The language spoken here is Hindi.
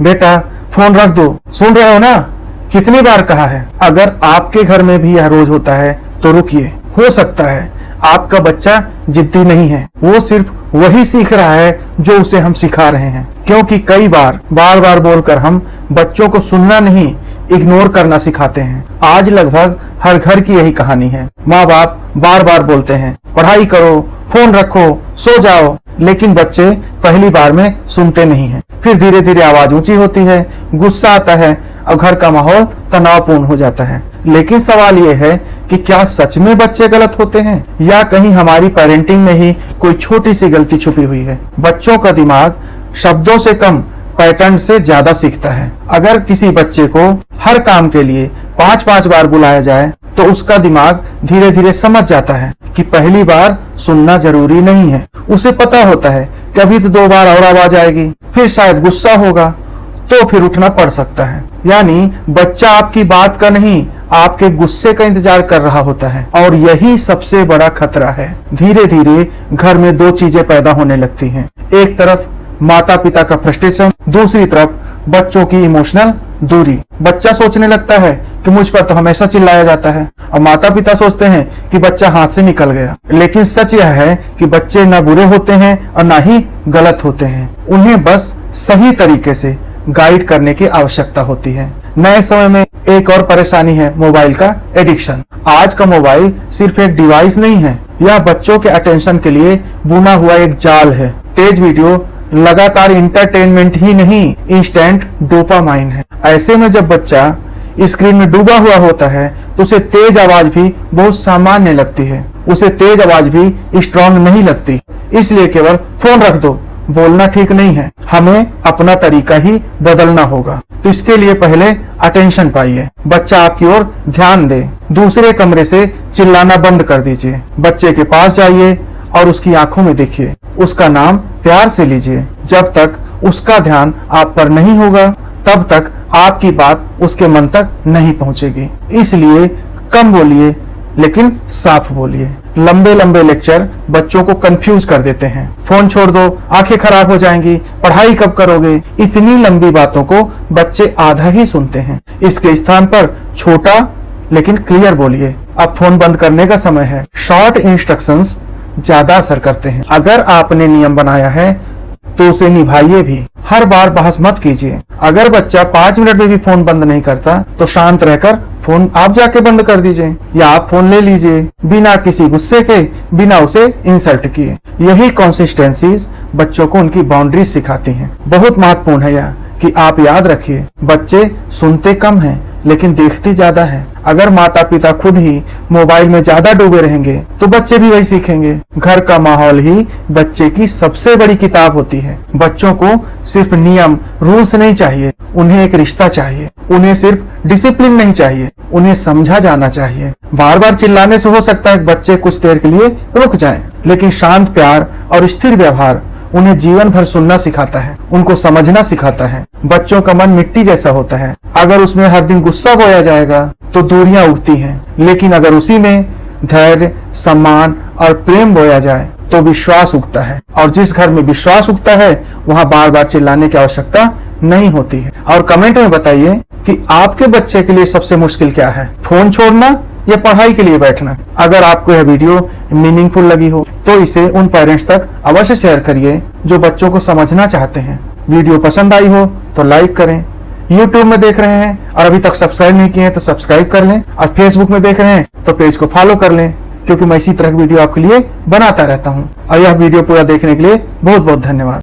बेटा फोन रख दो, सुन रहे हो ना, कितनी बार कहा है। अगर आपके घर में भी यह रोज होता है तो रुकिए, हो सकता है आपका बच्चा जिद्दी नहीं है, वो सिर्फ वही सीख रहा है जो उसे हम सिखा रहे हैं। क्योंकि कई बार बार बार बोलकर हम बच्चों को सुनना नहीं, इग्नोर करना सिखाते हैं। आज लगभग हर घर की यही कहानी है। माँ बाप बार बार बोलते हैं पढ़ाई करो, फोन रखो, सो जाओ, लेकिन बच्चे पहली बार में सुनते नहीं हैं। फिर धीरे धीरे आवाज ऊंची होती है, गुस्सा आता है और घर का माहौल तनावपूर्ण हो जाता है। लेकिन सवाल यह है कि क्या सच में बच्चे गलत होते हैं या कहीं हमारी पेरेंटिंग में ही कोई छोटी सी गलती छुपी हुई है। बच्चों का दिमाग शब्दों से कम पैटर्न से ज्यादा सीखता है। अगर किसी बच्चे को हर काम के लिए 5-5 बार बुलाया जाए तो उसका दिमाग धीरे धीरे समझ जाता है कि पहली बार सुनना जरूरी नहीं है। उसे पता होता है कि अभी तो 2 बार और आवाज आएगी, फिर शायद गुस्सा होगा तो फिर उठना पड़ सकता है। यानी बच्चा आपकी बात का नहीं, आपके गुस्से का इंतजार कर रहा होता है। और यही सबसे बड़ा खतरा है। धीरे धीरे घर में 2 चीजें पैदा होने लगती हैं। एक तरफ माता पिता का फ्रस्ट्रेशन, दूसरी तरफ बच्चों की इमोशनल दूरी। बच्चा सोचने लगता है कि मुझ पर तो हमेशा चिल्लाया जाता है, और माता पिता सोचते हैं कि बच्चा हाथ से निकल गया। लेकिन सच यह है कि बच्चे न बुरे होते हैं और न ही गलत होते हैं। उन्हें बस सही तरीके से गाइड करने की आवश्यकता होती है। नए समय में एक और परेशानी है मोबाइल का एडिक्शन। आज का मोबाइल सिर्फ एक डिवाइस नहीं है, यह बच्चों के अटेंशन के लिए बुना हुआ एक जाल है। तेज वीडियो, लगातार इंटरटेनमेंट ही नहीं, इंस्टेंट डोपामाइन है। ऐसे में जब बच्चा स्क्रीन में डूबा हुआ होता है तो उसे तेज आवाज भी बहुत सामान्य लगती है, उसे तेज आवाज भी स्ट्रांग नहीं लगती। इसलिए केवल फोन रख दो बोलना ठीक नहीं है, हमें अपना तरीका ही बदलना होगा। तो इसके लिए पहले अटेंशन पाइए, बच्चा आपकी ओर ध्यान दे। दूसरे कमरे से चिल्लाना बंद कर दीजिए, बच्चे के पास जाइए और उसकी आंखों में देखिए, उसका नाम प्यार से लीजिए। जब तक उसका ध्यान आप पर नहीं होगा तब तक आपकी बात उसके मन तक नहीं पहुंचेगी। इसलिए कम बोलिए लेकिन साफ बोलिए। लंबे लंबे लेक्चर बच्चों को कंफ्यूज कर देते हैं। फोन छोड़ दो, आंखें खराब हो जाएंगी, पढ़ाई कब करोगे, इतनी लंबी बातों को बच्चे आधा ही सुनते हैं। इसके स्थान पर छोटा लेकिन क्लियर बोलिए, अब फोन बंद करने का समय है। शॉर्ट इंस्ट्रक्शंस ज्यादा असर करते हैं। अगर आपने नियम बनाया है तो उसे निभाइए भी। हर बार बहस मत कीजिए। अगर बच्चा 5 मिनट में भी फोन बंद नहीं करता तो शांत रहकर फोन आप जाके बंद कर दीजिए, या आप फोन ले लीजिए बिना किसी गुस्से के, बिना उसे इंसल्ट किए। यही कंसिस्टेंसीज बच्चों को उनकी बाउंड्रीज सिखाती हैं। बहुत महत्वपूर्ण है यह कि आप याद रखिए, बच्चे सुनते कम हैं लेकिन देखते ज्यादा है। अगर माता पिता खुद ही मोबाइल में ज्यादा डूबे रहेंगे तो बच्चे भी वही सीखेंगे। घर का माहौल ही बच्चे की सबसे बड़ी किताब होती है। बच्चों को सिर्फ नियम रूल्स नहीं चाहिए, उन्हें एक रिश्ता चाहिए। उन्हें सिर्फ डिसिप्लिन नहीं चाहिए, उन्हें समझा जाना चाहिए। बार बार चिल्लाने से हो सकता है बच्चे कुछ देर के लिए रुक जाएं, लेकिन शांत प्यार और स्थिर व्यवहार उन्हें जीवन भर सुनना सिखाता है, उनको समझना सिखाता है। बच्चों का मन मिट्टी जैसा होता है, अगर उसमें हर दिन गुस्सा बोया जाएगा तो दूरियां उगती हैं, लेकिन अगर उसी में धैर्य, सम्मान और प्रेम बोया जाए तो विश्वास उगता है। और जिस घर में विश्वास उगता है वहां बार बार चिल्लाने की आवश्यकता नहीं होती है। और कमेंट में बताइए कि आपके बच्चे के लिए सबसे मुश्किल क्या है, फोन छोड़ना या पढ़ाई के लिए बैठना। अगर आपको यह वीडियो मीनिंगफुल लगी हो तो इसे उन पेरेंट्स तक अवश्य शेयर करिए जो बच्चों को समझना चाहते हैं। वीडियो पसंद आई हो तो लाइक करें। YouTube में देख रहे हैं और अभी तक सब्सक्राइब नहीं किए हैं तो सब्सक्राइब कर लें, और Facebook में देख रहे हैं तो पेज को फॉलो कर लें, क्योंकि मैं इसी तरह की वीडियो आपके लिए बनाता रहता हूं। और यह वीडियो पूरा देखने के लिए बहुत बहुत धन्यवाद।